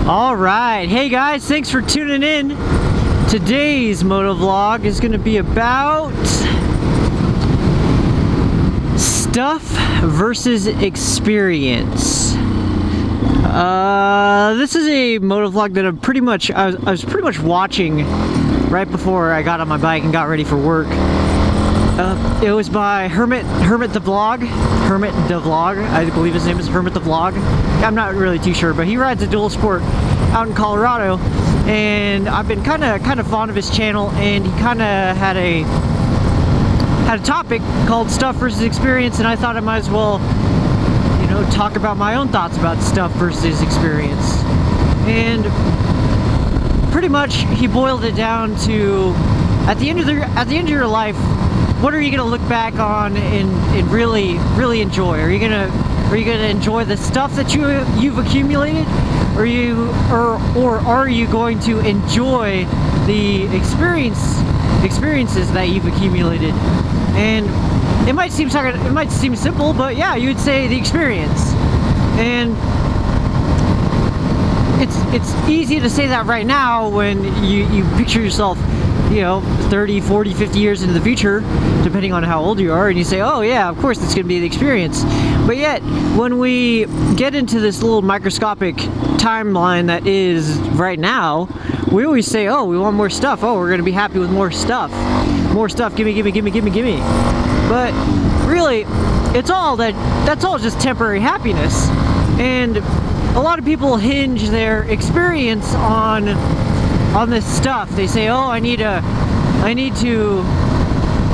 Alright, hey guys, thanks for tuning in. Today's motovlog is going to be about stuff versus experience. This is a motovlog that I was pretty much watching right before I got on my bike and got ready for work. It was by Hermit the Vlog, I believe his name is Hermit the Vlog. I'm not really too sure, but he rides a dual sport out in Colorado, and I've been kind of fond of his channel, and he kind of had a topic called stuff versus experience, and I thought I might as well, you know, talk about my own thoughts about stuff versus experience. And pretty much he boiled it down to, at the end of your life, what are you going to look back on and really enjoy? Are you going to enjoy the stuff that you've accumulated, or are you going to enjoy the experiences that you've accumulated? And it might seem simple, but yeah, you would say the experience. And it's easy to say that right now when you picture yourself, you know, 30, 40, 50 years into the future, depending on how old you are, and you say, oh yeah, of course it's going to be the experience. But yet, when we get into this little microscopic timeline that is right now, we always say, oh, we want more stuff. Oh, we're going to be happy with more stuff. More stuff, gimme. But really, that's all just temporary happiness. And a lot of people hinge their experience on this stuff. They say, oh, I need to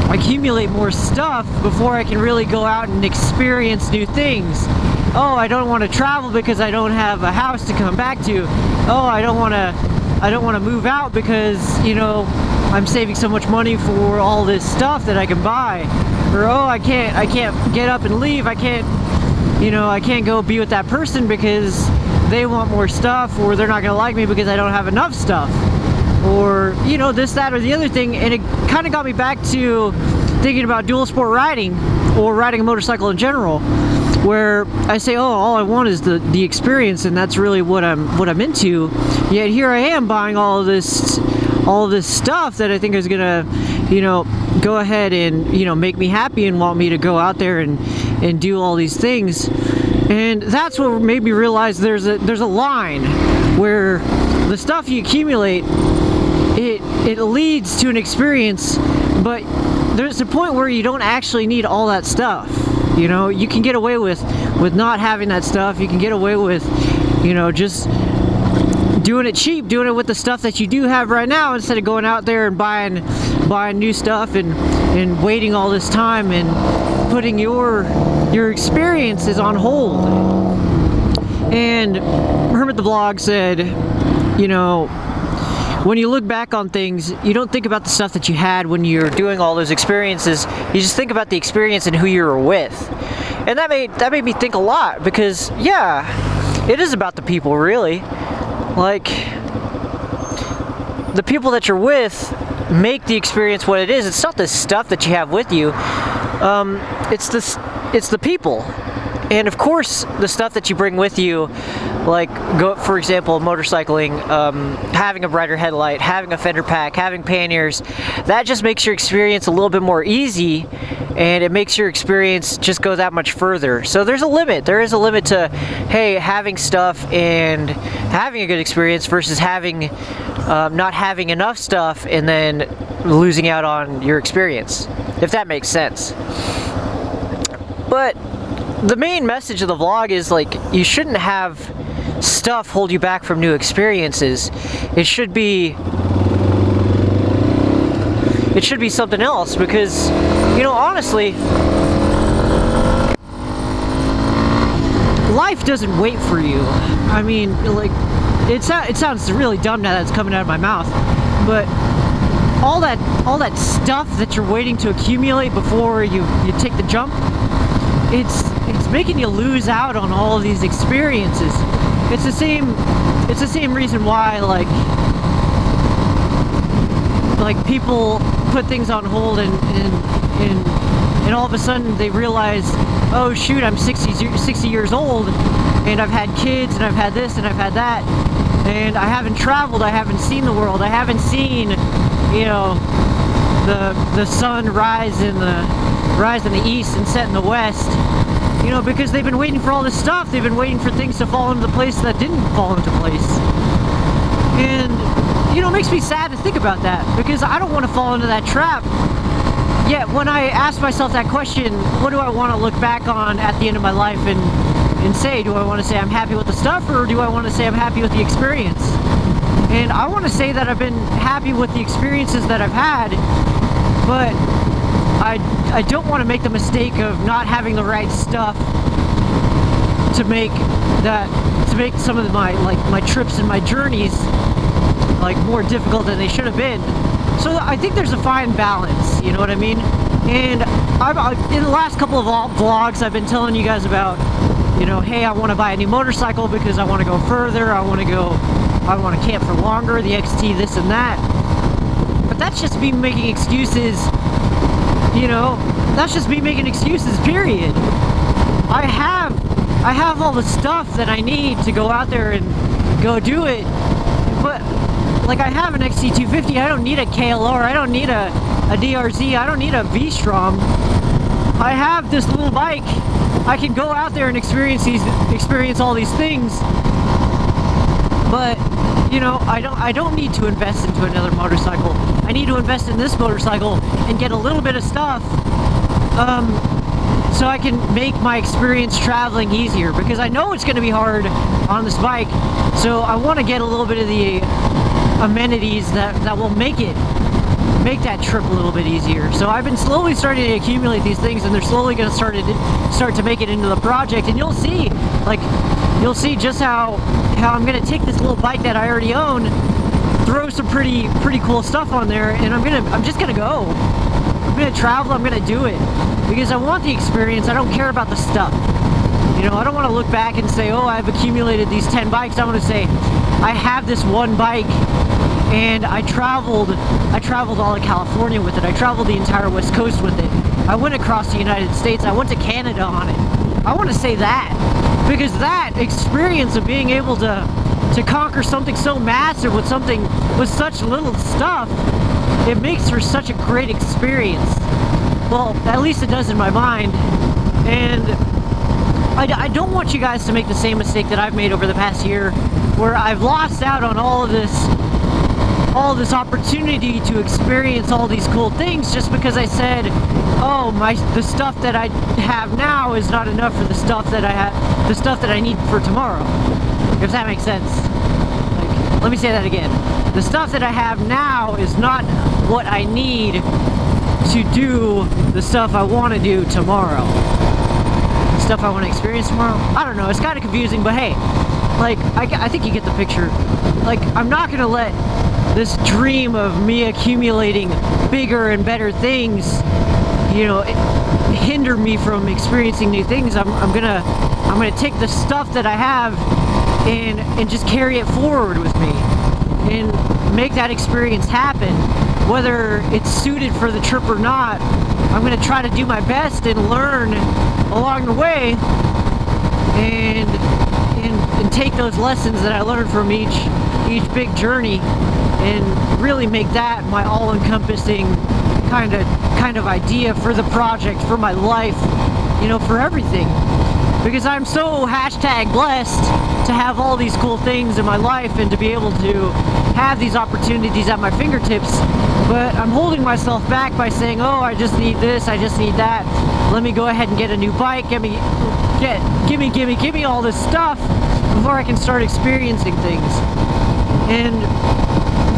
accumulate more stuff before I can really go out and experience new things. Oh, I don't want to travel because I don't have a house to come back to. Oh, I don't want to move out because, you know, I'm saving so much money for all this stuff that I can buy. Or, oh, I can't get up and leave. I can't go be with that person because they want more stuff, or they're not going to like me because I don't have enough stuff. Or, you know, this, that, or the other thing. And it kind of got me back to thinking about dual sport riding, or riding a motorcycle in general, where I say, oh, all I want is the experience, and that's really what I'm into. Yet here I am buying all of this stuff that I think is gonna, you know, go ahead and, you know, make me happy and want me to go out there and do all these things. And that's what made me realize there's a line where the stuff you accumulate, it leads to an experience, but there's a point where you don't actually need all that stuff. You know, you can get away with not having that stuff. You can get away with, you know, just doing it cheap, doing it with the stuff that you do have right now, instead of going out there and buying new stuff and waiting all this time and putting your experiences on hold. And Hermit the Vlog said, you know, when you look back on things, you don't think about the stuff that you had when you're doing all those experiences. You just think about the experience and who you were with. And that made me think a lot, because yeah, it is about the people, really. Like, the people that you're with make the experience what it is. It's not the stuff that you have with you. It's the people. And of course, the stuff that you bring with you, like, for example, motorcycling, having a brighter headlight, having a fender pack, having panniers, that just makes your experience a little bit more easy, and it makes your experience just go that much further. So there's a limit. There is a limit to, hey, having stuff and having a good experience versus having not having enough stuff and then losing out on your experience, if that makes sense. But the main message of the vlog is, like, you shouldn't have stuff hold you back from new experiences. It should be something else, because, you know, honestly, life doesn't wait for you. I mean, like, it sounds really dumb now that it's coming out of my mouth, but all that stuff that you're waiting to accumulate before you take the jump, it's making you lose out on all of these experiences. It's the same reason why, like people put things on hold and all of a sudden they realize, oh shoot, I'm 60 years old and I've had kids and I've had this and I've had that, and I haven't traveled, I haven't seen the world, I haven't seen, you know, the sun rise in the east and set in the west, you know, because they've been waiting for all this stuff. They've been waiting for things to fall into place that didn't fall into place. And, you know, it makes me sad to think about that, because I don't want to fall into that trap. Yet when I ask myself that question, what do I want to look back on at the end of my life and say? Do I want to say I'm happy with the stuff, or do I want to say I'm happy with the experience? And I want to say that I've been happy with the experiences that I've had, but I don't want to make the mistake of not having the right stuff to make some of my trips and my journeys like more difficult than they should have been. So I think there's a fine balance, you know what I mean? And in the last couple of vlogs, I've been telling you guys about, you know, hey, I want to buy a new motorcycle because I want to go further, I want to camp for longer, the XT this and that. But that's just me making excuses, you know, that's just me making excuses, period. I have all the stuff that I need to go out there and go do it, but like, I have an XT250, I don't need a KLR, I don't need a DRZ, I don't need a V-Strom. I have this little bike. I can go out there and experience all these things, but you know, I don't need to invest into another motorcycle. I need to invest in this motorcycle and get a little bit of stuff, so I can make my experience traveling easier, because I know it's going to be hard on this bike. So I want to get a little bit of the amenities that will make that trip a little bit easier. So I've been slowly starting to accumulate these things, and they're slowly going to start to make it into the project. And you'll see just how I'm going to take this little bike that I already own, throw some pretty cool stuff on there, and I'm just gonna go. I'm gonna travel, I'm gonna do it, because I want the experience. I don't care about the stuff. You know, I don't want to look back and say, oh, I've accumulated these 10 bikes. I want to say, I have this one bike, and I traveled all of California with it. I traveled the entire West Coast with it. I went across the United States. I went to Canada on it. I want to say that, because that experience of being able to conquer something so massive with such little stuff, it makes for such a great experience. Well, at least it does in my mind. And I don't want you guys to make the same mistake that I've made over the past year, where I've lost out on all of this opportunity to experience all these cool things just because I said, oh, the stuff that I have now is not enough for the stuff that I need for tomorrow. If that makes sense. Like, let me say that again. The stuff that I have now is not what I need to do the stuff I want to do tomorrow. The stuff I want to experience tomorrow. I don't know, it's kind of confusing, but hey, like, I think you get the picture. Like, I'm not gonna let this dream of me accumulating bigger and better things, you know, hinder me from experiencing new things. I'm gonna take the stuff that I have and just carry it forward with me and make that experience happen, whether it's suited for the trip or not. I'm gonna try to do my best and learn along the way, and take those lessons that I learned from each big journey and really make that my all-encompassing kind of idea for the project, for my life, you know, for everything. Because I'm so #blessed to have all these cool things in my life and to be able to have these opportunities at my fingertips, but I'm holding myself back by saying, oh, I just need this, I just need that. Let me go ahead and get a new bike, give me all this stuff before I can start experiencing things. And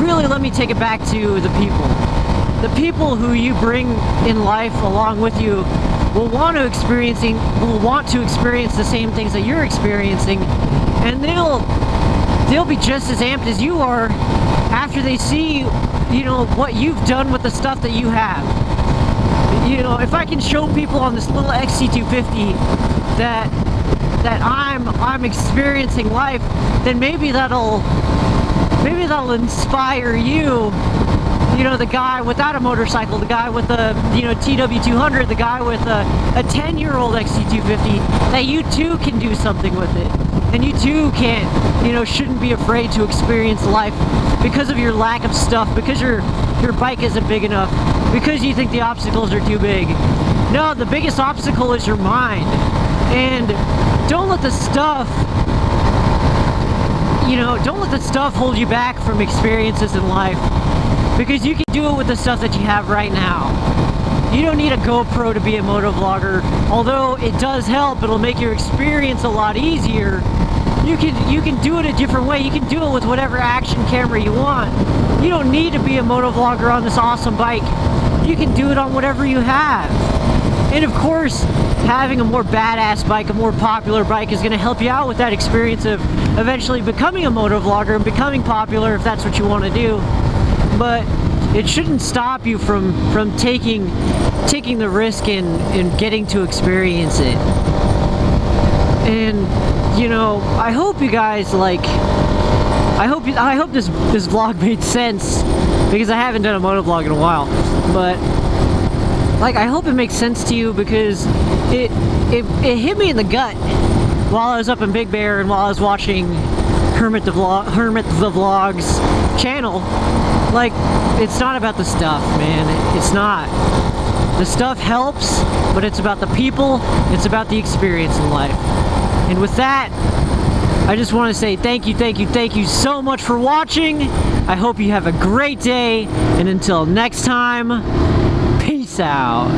really, let me take it back to the people. The people who you bring in life along with you will want to experience the same things that you're experiencing, and they'll be just as amped as you are after they see, you know, what you've done with the stuff that you have. You know, if I can show people on this little XT250 that I'm experiencing life, then maybe that'll inspire you. You know, the guy without a motorcycle, the guy with a, you know, TW200, the guy with a 10-year-old XT250, that you too can do something with it. And you too can't, you know, shouldn't be afraid to experience life because of your lack of stuff, because your bike isn't big enough, because you think the obstacles are too big. No, the biggest obstacle is your mind. And don't let the stuff, you know, don't let the stuff hold you back from experiences in life, because you can do it with the stuff that you have right now. You don't need a GoPro to be a motovlogger, although it does help. It'll make your experience a lot easier. You can do it a different way. You can do it with whatever action camera you want. You don't need to be a motovlogger on this awesome bike. You can do it on whatever you have. And of course, having a more badass bike, a more popular bike, is going to help you out with that experience of eventually becoming a motovlogger and becoming popular if that's what you want to do. But it shouldn't stop you from taking the risk and getting to experience it. And you know, I hope you guys I hope this vlog made sense, because I haven't done a motovlog in a while. But like, I hope it makes sense to you, because it hit me in the gut while I was up in Big Bear and while I was watching Hermit the Vlog's channel. Like, it's not about the stuff, man. It's not. The stuff helps, but it's about the people. It's about the experience in life. And with that, I just want to say thank you so much for watching. I hope you have a great day, and until next time, peace out.